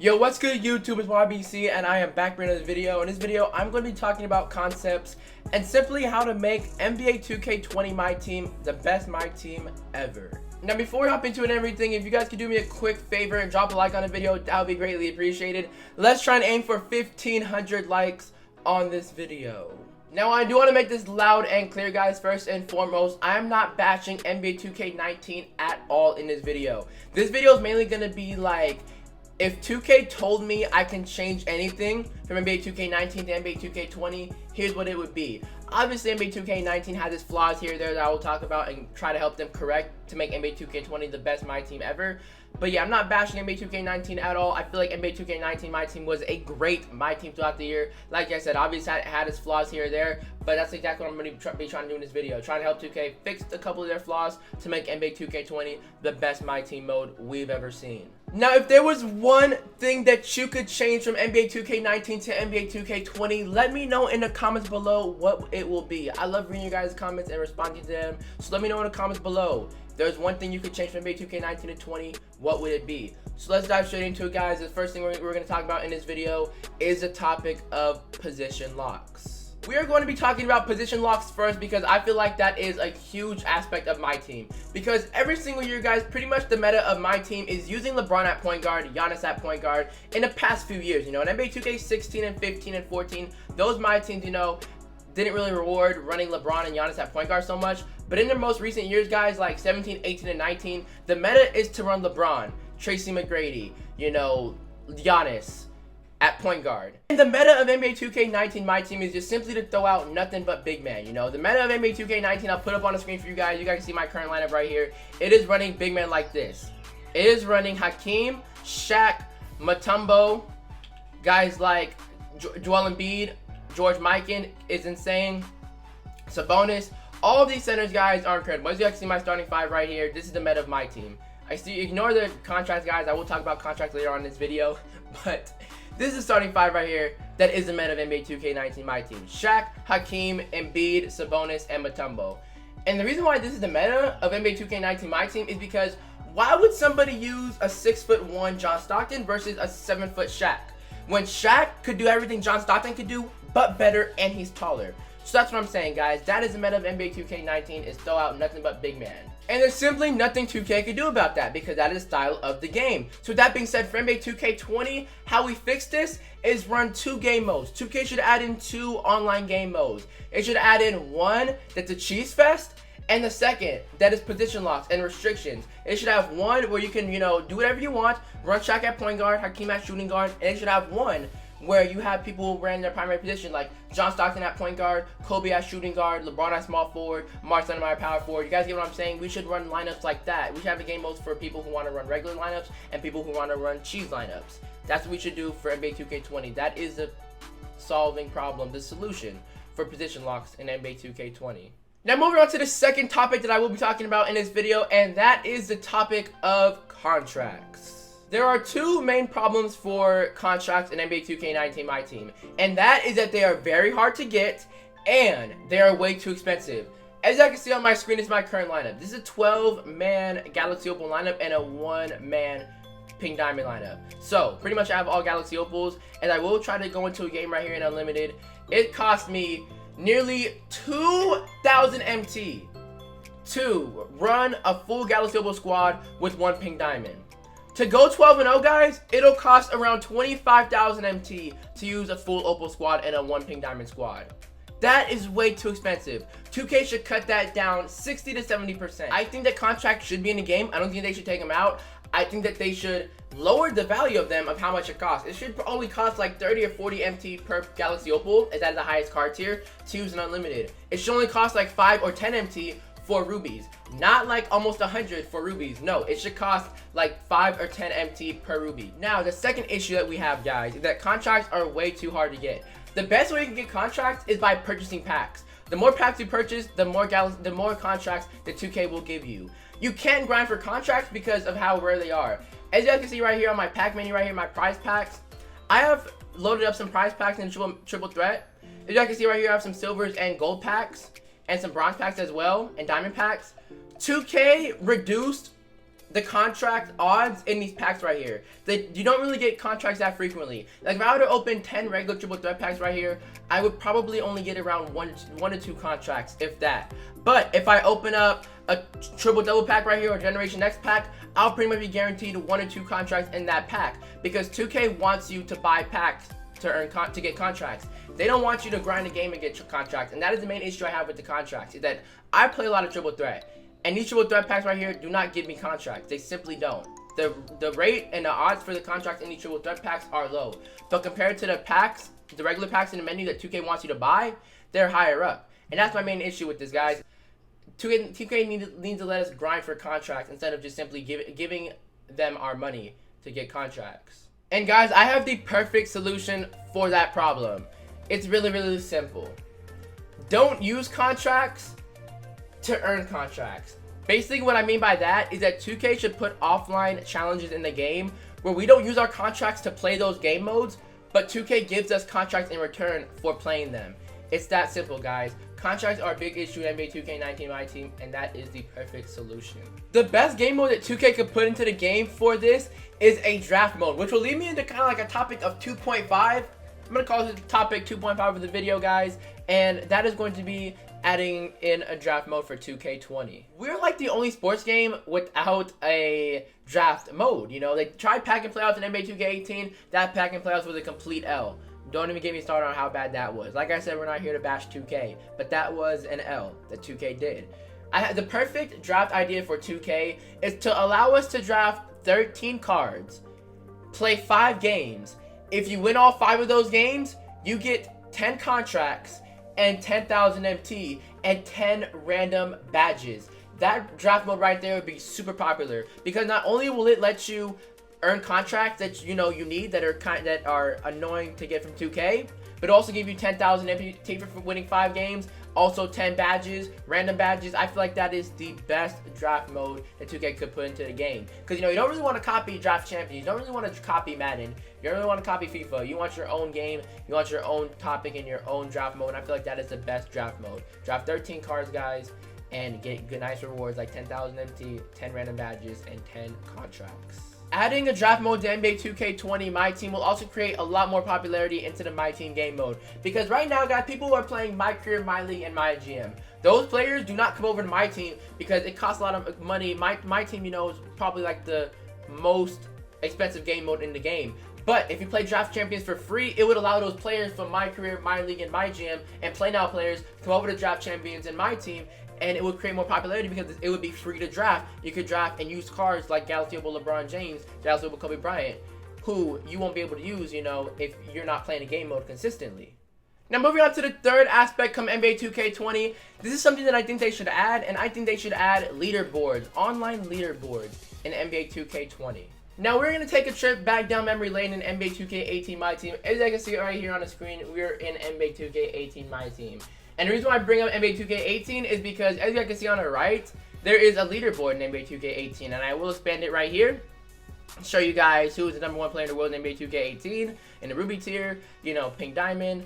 Yo, what's good YouTube? It's YBC and I am back for another video. In this video, I'm going to be talking about concepts and simply how to make NBA 2K20 Myteam the best Myteam ever. Now, before we hop into it and everything, if you guys could do me a quick favor and drop a like on the video, that would be greatly appreciated. Let's try and aim for 1,500 likes on this video. Now, I do want to make this loud and clear, guys. First and foremost, I am not bashing NBA 2K19 at all in this video. This video is mainly going to be like, if 2K told me I can change anything from NBA 2K19 to NBA 2K20, here's what it would be. Obviously, NBA 2K19 has its flaws here or there that I will talk about and try to help them correct to make NBA 2K20 the best Myteam ever. But yeah, I'm not bashing NBA 2K19 at all. I feel like NBA 2K19 Myteam was a great Myteam throughout the year. Like I said, obviously it had its flaws here or there, but that's exactly what I'm going to be trying to do in this video. Trying to help 2K fix a couple of their flaws to make NBA 2K20 the best Myteam mode we've ever seen. Now, if there was one thing that you could change from NBA 2K19 to NBA 2K20, let me know in the comments below what it will be. I love reading your guys' comments and responding to them, so let me know in the comments below. If there's one thing you could change from NBA 2K19 to 20, what would it be? So let's dive straight into it, guys. The first thing we're going to talk about in this video is the topic of position locks. We are going to be talking about position locks first because I feel like that is a huge aspect of Myteam. Because every single year, guys, pretty much the meta of Myteam is using LeBron at point guard, Giannis at point guard in the past few years. You know, in NBA 2K16 and 15 and 14, those Myteams, you know, didn't really reward running LeBron and Giannis at point guard so much. But in the most recent years, guys, like 17, 18, and 19, the meta is to run LeBron, Tracy McGrady, you know, Giannis at point guard. And the meta of NBA 2K19 Myteam is just simply to throw out nothing but big man. You know, the meta of NBA 2K19, I'll put up on the screen for you guys. You guys can see my current lineup right here. It is running big men like this. It is running Hakeem, Shaq, Mutombo, guys like Joel Embiid, George Mikan is insane, Sabonis. All of these centers, guys, are incredible. As you guys can see my starting five right here, this is the meta of Myteam. I see, ignore the contracts, guys. I will talk about contracts later on in this video, but this is the starting five right here. That is the meta of NBA 2K19 Myteam. Shaq, Hakeem, Embiid, Sabonis, and Mutombo. And the reason why this is the meta of NBA 2K19 Myteam is because why would somebody use a 6'1" John Stockton versus a 7' Shaq? When Shaq could do everything John Stockton could do, but better, and he's taller. So that's what I'm saying, guys. That is the meta of NBA 2K19, is throw out nothing but big man. And there's simply nothing 2K can do about that because that is the style of the game. So with that being said, for NBA 2K20, how we fix this is run 2 game modes. 2K should add in 2 online game modes. It should add in one that's a cheese fest, and the second that is position locks and restrictions. It should have one where you can, you know, do whatever you want, run Shaq at point guard, Hakeem at shooting guard, and it should have one where you have people who ran their primary position, like John Stockton at point guard, Kobe at shooting guard, LeBron at small forward, Mark Stoudemire at power forward. You guys get what I'm saying? We should run lineups like that. We should have the game modes for people who want to run regular lineups and people who want to run cheese lineups. That's what we should do for NBA 2K20. That is the solving problem, the solution for position locks in NBA 2K20. Now, moving on to the second topic that I will be talking about in this video, and that is the topic of contracts. There are 2 main problems for contracts in NBA 2K19 Myteam, and that is that they are very hard to get and they are way too expensive. As I can see on my screen, is my current lineup. This is a 12-man Galaxy Opal lineup and a 1-man Pink Diamond lineup. So pretty much I have all Galaxy Opals, and I will try to go into a game right here in Unlimited. It cost me nearly 2,000 MT to run a full Galaxy Opal squad with 1 Pink Diamond. To go 12-0, guys, it'll cost around 25,000 MT to use a full Opal squad and a 1 Pink Diamond squad. That is way too expensive. 2K should cut that down 60 to 70%. I think that contracts should be in the game. I don't think they should take them out. I think that they should lower the value of them, of how much it costs. It should only cost like 30 or 40 MT per Galaxy Opal, as that is the highest card tier, to use an Unlimited. It should only cost like 5 or 10 MT for rubies, not like almost 100 for rubies. No, it should cost like 5 or 10 MT per ruby. Now, the second issue that we have, guys, is that contracts are way too hard to get. The best way you can get contracts is by purchasing packs. The more packs you purchase, the more contracts the 2K will give you. You can't grind for contracts because of how rare they are. As you guys can see right here on my pack menu right here, my prize packs, I have loaded up some prize packs in triple threat. As you guys can see right here, I have some silvers and gold packs and some bronze packs as well, and diamond packs. 2K reduced the contract odds in these packs right here. You don't really get contracts that frequently. Like if I were to open 10 regular triple threat packs right here, I would probably only get around one to two contracts, if that. But if I open up a triple double pack right here or Generation X pack, I'll pretty much be guaranteed 1 or 2 contracts in that pack, because 2K wants you to buy packs to earn to get contracts. They don't want you to grind a game and get contracts, and that is the main issue I have with the contracts. Is that I play a lot of triple threat, and these triple threat packs right here do not give me contracts. They simply don't. The rate and the odds for the contracts in these triple threat packs are low, but compared to the packs, the regular packs in the menu that 2K wants you to buy, they're higher up, and that's my main issue with this, guys. 2K needs to let us grind for contracts instead of just simply giving them our money to get contracts. And guys, I have the perfect solution for that problem. It's really, really simple. Don't use contracts to earn contracts. Basically what I mean by that is that 2K should put offline challenges in the game where we don't use our contracts to play those game modes, but 2K gives us contracts in return for playing them. It's that simple, guys. Contracts are a big issue in NBA 2K19 Myteam, and that is the perfect solution. The best game mode that 2K could put into the game for this is a draft mode, which will lead me into kind of like a topic of 2.5. I'm going to call this topic 2.5 of the video, guys, and that is going to be adding in a draft mode for 2K20. We're like the only sports game without a draft mode. You know, they tried pack and playoffs in NBA 2K18. That pack and playoffs was a complete L. Don't even get me started on how bad that was. Like I said, we're not here to bash 2K, but that was an L that 2K did. The perfect draft idea for 2K is to allow us to draft 13 cards, play 5 games. If you win all 5 of those games, you get 10 contracts and 10,000 MT and 10 random badges. That draft mode right there would be super popular, because not only will it let you earn contracts that you need that are annoying to get from 2K, but also give you 10,000 MT for winning 5 games, also 10 badges, random badges. I feel like that is the best draft mode that 2K could put into the game, because you don't really want to copy Draft Champions, you don't really want to copy Madden, you don't really want to copy FIFA. You want your own game, you want your own topic and your own draft mode, and I feel like that is the best draft mode. Draft 13 cards, guys, and get good nice rewards like 10,000 MT, 10 random badges, and 10 contracts. Adding a draft mode to NBA 2K20 Myteam will also create a lot more popularity into the Myteam game mode, because right now, guys, people are playing My Career, My League, and My GM. Those players do not come over to Myteam because it costs a lot of money. Myteam, is probably like the most expensive game mode in the game. But if you play Draft Champions for free, it would allow those players from My Career, My League, and My GM and Play Now players to come over to Draft Champions and Myteam, and it would create more popularity because it would be free to draft. You could draft and use cards like Galaxy Opal LeBron James, Galaxy Opal Kobe Bryant, who you won't be able to use, if you're not playing a game mode consistently. Now, moving on to the third aspect come NBA 2K20. This is something that I think they should add, and I think they should add leaderboards, online leaderboards in NBA 2K20. Now, we're going to take a trip back down memory lane in NBA 2K18 Myteam. As you can see right here on the screen, we're in NBA 2K18 Myteam. And the reason why I bring up NBA 2K18 is because, as you can see on the right, there is a leaderboard in NBA 2K18. And I will expand it right here, show you guys who is the #1 player in the world in NBA 2K18 in the Ruby tier, Pink Diamond.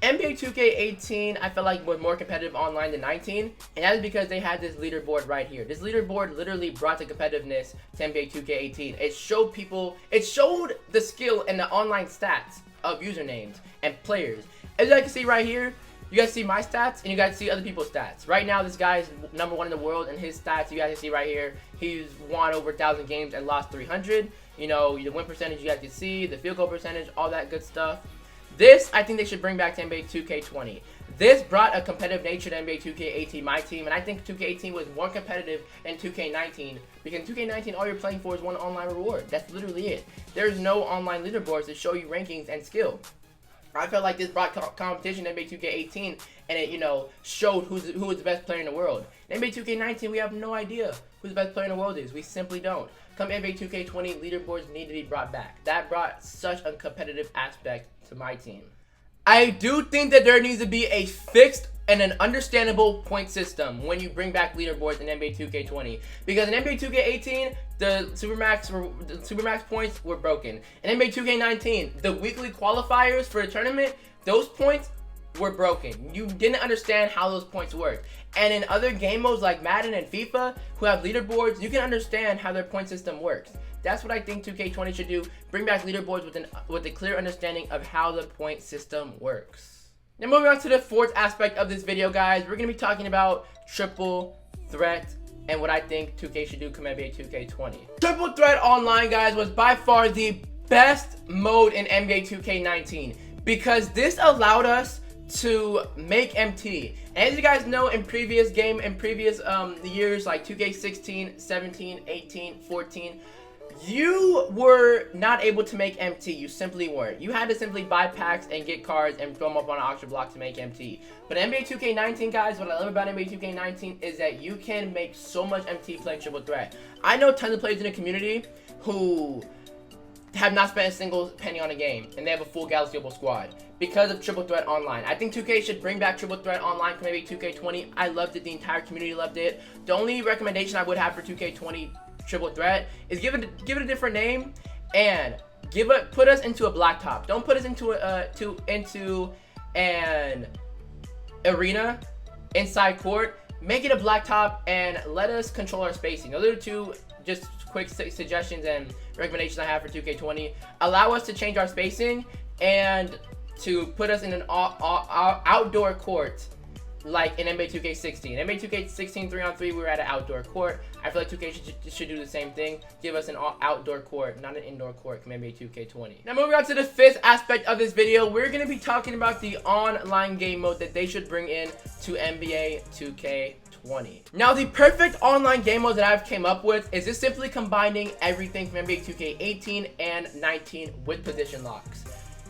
NBA 2K18, I felt like was more competitive online than 19, and that is because they had this leaderboard right here. This leaderboard literally brought the competitiveness to NBA 2K18. It showed the skill and the online stats of usernames and players. As you can see right here, you guys see my stats, and you guys see other people's stats. Right now, this guy's #1 in the world, and his stats, you guys can see right here, he's won over 1,000 games and lost 300. The win percentage you guys can see, the field goal percentage, all that good stuff. This, I think they should bring back to NBA 2K20. This brought a competitive nature to NBA 2K18 Myteam, and I think 2K18 was more competitive than 2K19, because in 2K19, all you're playing for is one online reward. That's literally it. There's no online leaderboards that show you rankings and skill. I felt like this brought competition in NBA 2K18, and it, showed who is the best player in the world. In NBA 2K19, we have no idea who the best player in the world is. We simply don't. Come NBA 2K20, leaderboards need to be brought back. That brought such a competitive aspect to my team. I do think that there needs to be a fixed and an understandable point system when you bring back leaderboards in NBA 2K20, because in NBA 2K18 the supermax points were broken. In NBA 2K19, the weekly qualifiers for the tournament, those points were broken. You didn't understand how those points work. And in other game modes like Madden and FIFA, who have leaderboards, you can understand how their point system works. That's what I think 2K20 should do. Bring back leaderboards with a clear understanding of how the point system works. Now moving on to the fourth aspect of this video, guys, we're going to be talking about triple threat and what I think 2K should do come NBA 2K20. Triple threat online, guys, was by far the best mode in NBA 2K19 because this allowed us to make MT. And as you guys know, in previous years like 2K16, 17, 18, 14, you were not able to make MT. You simply weren't. You had to simply buy packs and get cards and throw them up on an auction block to make MT. But NBA 2K19, guys, what I love about NBA 2K19 is that you can make so much MT playing triple threat. I know tons of players in the community who have not spent a single penny on a game, and they have a full Galaxy-able squad because of Triple Threat Online. I think 2K should bring back Triple Threat Online for maybe 2K20. I loved it. The entire community loved it. The only recommendation I would have for 2K20 Triple Threat is give it a different name and put us into a blacktop. Don't put us into an arena inside court. Make it a blacktop and let us control our spacing. Those are the two just quick suggestions and recommendations I have for 2K20. Allow us to change our spacing and to put us in an outdoor court like in NBA 2K16. NBA 2K16 3-on-3, we were at an outdoor court. I feel like 2K should do the same thing. Give us an outdoor court, not an indoor court from NBA 2K20. Now moving on to the fifth aspect of this video, we're going to be talking about the online game mode that they should bring in to NBA 2K20. Now the perfect online game mode that I've came up with is just simply combining everything from NBA 2K18 and 19 with position locks.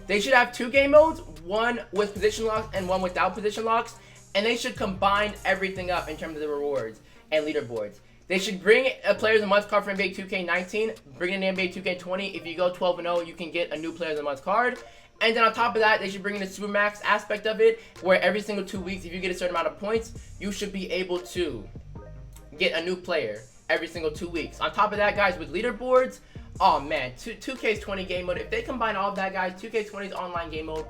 They should have two game modes, one with position locks and one without position locks, and they should combine everything up in terms of the rewards and leaderboards. They should bring a Players of the Month card for NBA 2K19, bring in the NBA 2K20. If you go 12-0, you can get a new Players of the Month card. And then on top of that, they should bring in the Supermax aspect of it, where every single 2 weeks, if you get a certain amount of points, you should be able to get a new player every single 2 weeks. On top of that, guys, with leaderboards, oh man, 2K's 20 game mode, if they combine all of that, guys, 2K20's online game mode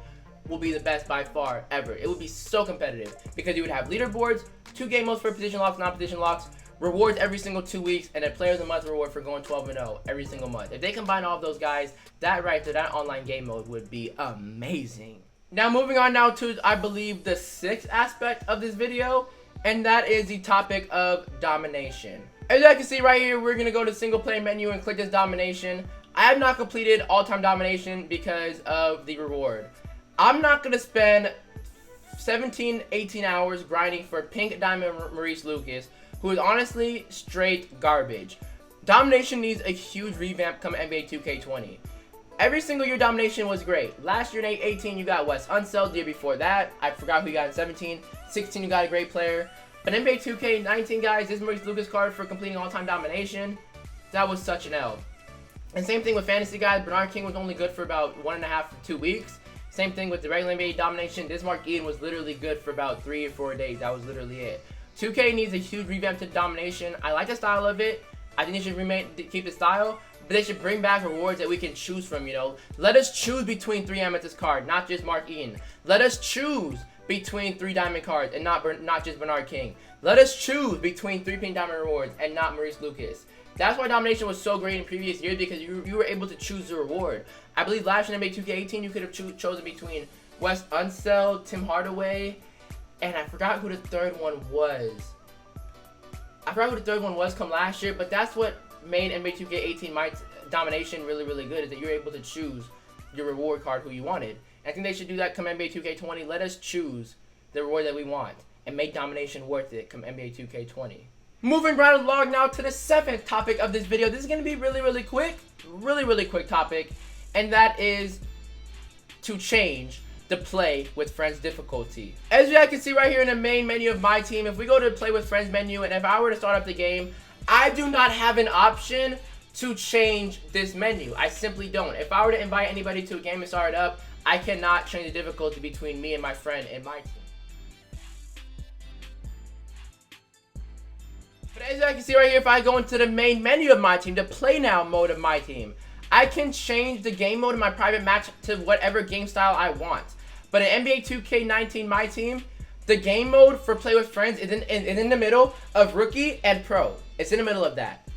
will be the best by far ever. It would be so competitive because you would have leaderboards, 2 game modes for position locks, non-position locks, rewards every single 2 weeks, and a Players of the Month reward for going 12-0 every single month. If they combine all of those, guys, that right there, that online game mode would be amazing. Now moving on now to, I believe, the sixth aspect of this video, and that is the topic of domination. As you can see right here, we're gonna go to single player menu and click this domination. I have not completed all-time domination because of the reward. I'm not gonna spend 17-18 hours grinding for Pink Diamond Maurice Lucas, who is honestly straight garbage. Domination needs a huge revamp come NBA 2K20. Every single year domination was great. Last year in 18 you got Wes Unseld. The year before that, I forgot who you got in 17. 16 you got a great player. But NBA 2K19, guys, this Maurice Lucas card for completing all-time domination, that was such an L. And same thing with fantasy, guys. Bernard King was only good for about 1.5 to 2 weeks. Same thing with the regular NBA domination. This Mark Eden was literally good for about 3 or 4 days. That was literally it. 2K needs a huge revamp to domination. I like the style of it. I think they should keep the style, but they should bring back rewards that we can choose from, you know. Let us choose between 3 amethyst cards, not just Mark Eden. Let us choose between 3 diamond cards and not just Bernard King. Let us choose between 3 pink diamond rewards and not Maurice Lucas. That's why domination was so great in previous years, because you were able to choose the reward. I believe last year in NBA 2K18 you could have chosen between Wes Unseld, Tim Hardaway, and I forgot who the third one was. I forgot who the third one was come last year, but that's what made NBA 2K18 domination really, really good, is that you're able to choose your reward card who you wanted. And I think they should do that come NBA 2K20. Let us choose the reward that we want and make domination worth it come NBA 2K20. Moving right along now to the seventh topic of this video. This is going to be really quick. Really quick topic. And that is to change the play with friends difficulty. As you guys can see right here in the main menu of my team, if we go to play with friends menu, and if I were to start up the game, I do not have an option to change this menu. I simply don't. If I were to invite anybody to a game and start it up, I cannot change the difficulty between me and my friend and my team. But as you can see right here, if I go into the main menu of my team, the play now mode of my team, I can change the game mode in my private match to whatever game style I want. But in NBA 2K19 My Team, the game mode for play with friends is in the middle of rookie and pro. It's in the middle of that,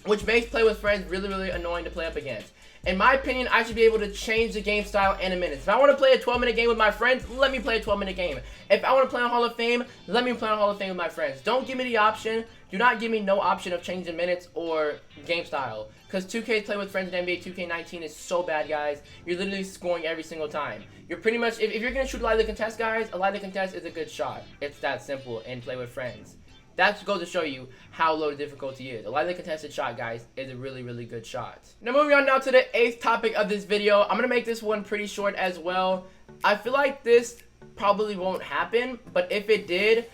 which makes play with friends really, really annoying to play up against. In my opinion, I should be able to change the game style in a minute. If I want to play a 12-minute game with my friends, let me play a 12-minute game. If I want to play on Hall of Fame, let me play on Hall of Fame with my friends. Don't give me the option. Do not give me no option of changing minutes or game style. Because 2K play with friends in NBA 2K19 is so bad, guys. You're literally scoring every single time. You're pretty much, if you're going to shoot a lively contest, guys, a lively contest is a good shot. It's that simple in play with friends. That goes to show you how low the difficulty is. A lightly contested shot, guys, is a really, really good shot. Now, moving on now to the 8th topic of this video. I'm going to make this one pretty short as well. I feel like this probably won't happen, but if it did,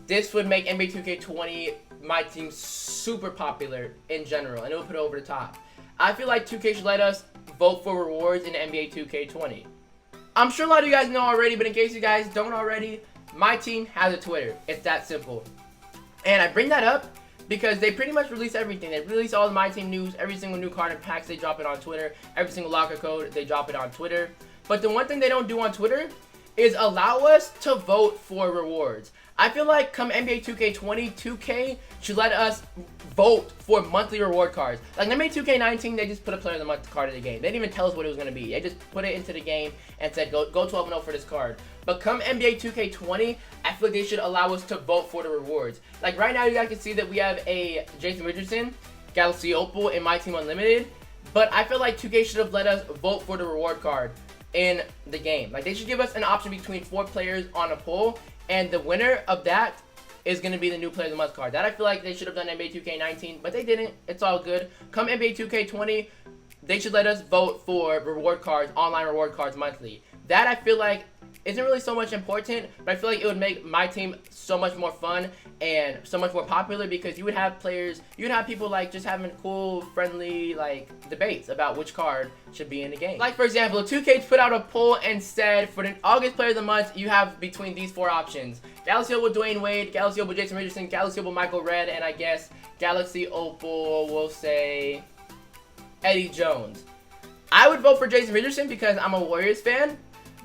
this would make NBA 2K20 My Team super popular in general, and it would put it over the top. I feel like 2K should let us vote for rewards in NBA 2K20. I'm sure a lot of you guys know already, but in case you guys don't already, My Team has a Twitter. It's that simple. And I bring that up because they pretty much release everything. They release all the My Team news, every single new card and packs, they drop it on Twitter. Every single locker code, they drop it on Twitter. But the one thing they don't do on Twitter is allow us to vote for rewards. I feel like come NBA 2K20, 2K should let us vote for monthly reward cards. Like in NBA 2K19, they just put a player of the month card in the game. They didn't even tell us what it was going to be. They just put it into the game and said, go 12-0 for this card. But come NBA 2K20, I feel like they should allow us to vote for the rewards. Like right now, you guys can see that we have a Jason Richardson, Galaxy Opal in My Team Unlimited. But I feel like 2K should have let us vote for the reward card in the game. Like they should give us an option between 4 players on a poll, and the winner of that is going to be the new player of the month card. That I feel like they should have done NBA 2K19, but they didn't. It's all good. Come NBA 2K20, they should let us vote for reward cards, online reward cards monthly. That I feel like isn't really so much important, but I feel like it would make My Team so much more fun and so much more popular, because you would have players, you would have people like just having cool, friendly like debates about which card should be in the game. Like for example, 2K put out a poll and said for the August player of the month, you have between these 4 options: Galaxy Opal Dwayne Wade, Galaxy Opal Jason Richardson, Galaxy Opal Michael Redd, and I guess Galaxy Opal will say Eddie Jones. I would vote for Jason Richardson because I'm a Warriors fan.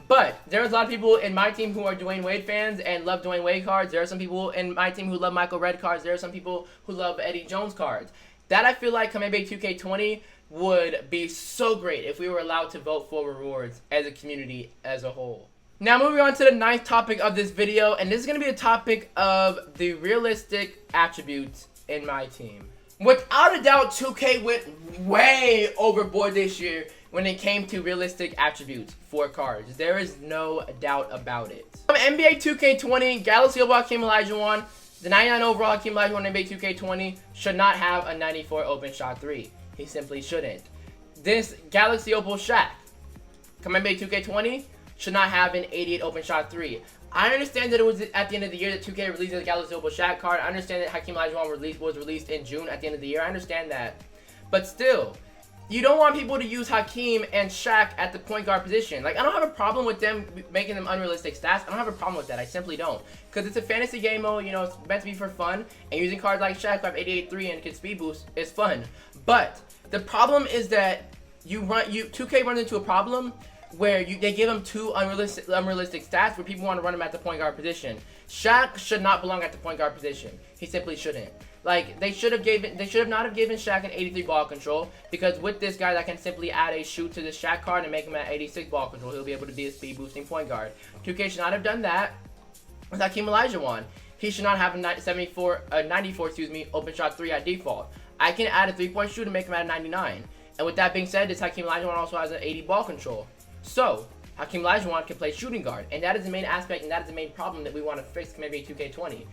But there's a lot of people in My Team who are Dwayne Wade fans and love Dwayne Wade cards. There are some people in My Team who love Michael Redd cards. There are some people who love Eddie Jones cards. That I feel like come NBA 2K20 would be so great if we were allowed to vote for rewards as a community as a whole. Now moving on to the 9th topic of this video, and this is going to be a topic of the realistic attributes in My Team. Without a doubt, 2K went way overboard this year when it came to realistic attributes for cards. There is no doubt about it. From NBA 2K20, Galaxy Opal Hakeem Olajuwon, the 99 overall Hakeem Olajuwon NBA 2K20 should not have a 94 open shot 3. He simply shouldn't. This Galaxy Opal Shaq, come NBA 2K20, should not have an 88 open shot 3. I understand that it was at the end of the year that 2K released the Galaxy Opal Shaq card. I understand that Hakeem Olajuwon was released in June at the end of the year. I understand that. But still, you don't want people to use Hakeem and Shaq at the point guard position. Like, I don't have a problem with them making them unrealistic stats. I don't have a problem with that. I simply don't. Because it's a fantasy game mode, you know, it's meant to be for fun. And using cards like Shaq who have 88-3 and can speed boost is fun. But the problem is that 2K runs into a problem where they give him 2 unrealistic stats where people want to run him at the point guard position. Shaq should not belong at the point guard position. He simply shouldn't. Like, they should not have given Shaq an 83 ball control, because with this guy, I can simply add a shoot to the Shaq card and make him at 86 ball control. He'll be able to be a speed boosting point guard. 2K should not have done that with Hakeem Olajuwon. He should not have a 94 open shot 3 at default. I can add a 3-point shooter and make him at a 99. And with that being said, this Hakeem Olajuwon also has an 80 ball control. So Hakeem Olajuwon can play shooting guard, and that is the main aspect, and that is the main problem that we want to fix in NBA 2K20.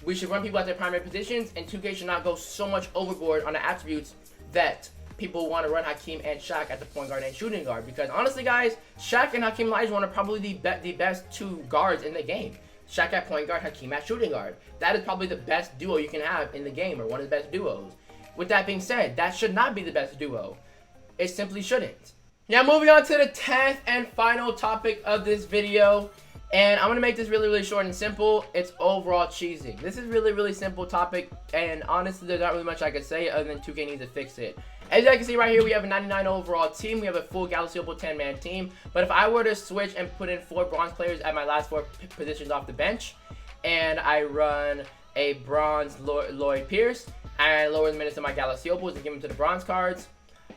We should run people at their primary positions, and 2K should not go so much overboard on the attributes that people want to run Hakeem and Shaq at the point guard and shooting guard. Because honestly, guys, Shaq and Hakeem Olajuwon are probably the best 2 guards in the game. Shaq at point guard, Hakeem at shooting guard. That is probably the best duo you can have in the game, or one of the best duos. With that being said, that should not be the best duo. It simply shouldn't. Now moving on to the 10th and final topic of this video. And I'm going to make this really, really short and simple. It's overall cheesing. This is really, really simple topic. And honestly, there's not really much I could say other than 2K needs to fix it. As you guys can see right here, we have a 99 overall team. We have a full Galaxy Opal 10-man team. But if I were to switch and put in 4 bronze players at my last 4 positions off the bench, and I run a bronze Lloyd Pierce, and I lower the minutes of my Galaxy Opals and give them to the bronze cards,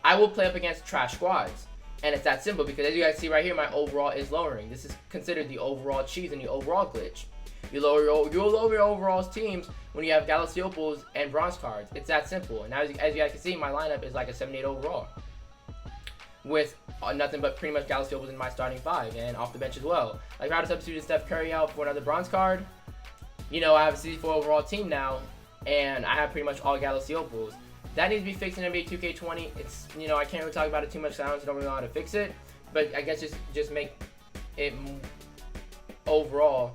I will play up against trash squads. And it's that simple because as you guys see right here, my overall is lowering. This is considered the overall cheese and the overall glitch. You'll lower your overall teams when you have Galaxy Opals and bronze cards. It's that simple. And as you guys can see, my lineup is like a 78 overall. With nothing but pretty much Galaxy Opals in my starting 5 and off the bench as well. Like if I had to substitute Steph Curry out for another bronze card, you know, I have a 64 overall team now, and I have pretty much all Galaxy Opals. That needs to be fixed in NBA 2K20. It's, you know, I can't really talk about it too much, so I don't really know how to fix it. But I guess just make it overall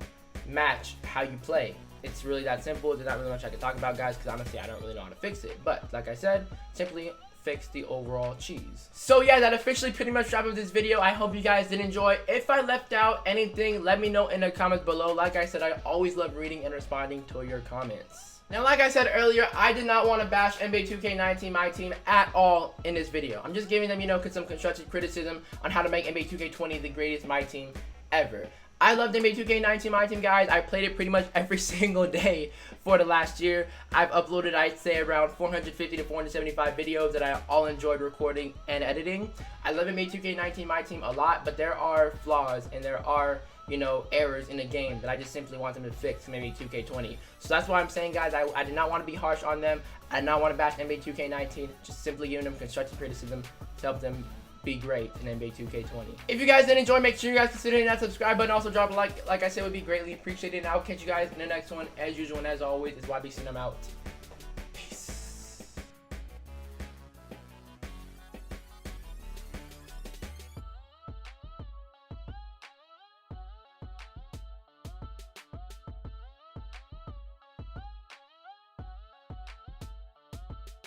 match how you play. It's really that simple. There's not really much I can talk about, guys, because honestly, I don't really know how to fix it. But like I said, simply fix the overall cheese. So yeah, that officially pretty much wraps up this video. I hope you guys did enjoy. If I left out anything, let me know in the comments below. Like I said, I always love reading and responding to your comments. Now, like I said earlier, I did not want to bash NBA 2K19 Myteam at all in this video. I'm just giving them, you know, some constructive criticism on how to make NBA 2K20 the greatest Myteam ever. I loved NBA 2K19 Myteam, guys. I played it pretty much every single day for the last year. I've uploaded, I'd say, around 450 to 475 videos that I all enjoyed recording and editing. I love NBA 2K19 Myteam a lot, but there are flaws and there are, you know, errors in the game that I just simply want them to fix, maybe 2K20. So that's why I'm saying, guys, I did not want to be harsh on them. I did not want to bash NBA 2K19, just simply giving them constructive criticism to help them be great in NBA 2K20. If you guys did enjoy, make sure you guys consider hitting that subscribe button. Also drop a like I said, would be greatly appreciated. And I'll catch you guys in the next one. As usual and as always, it's YBC and I'm out.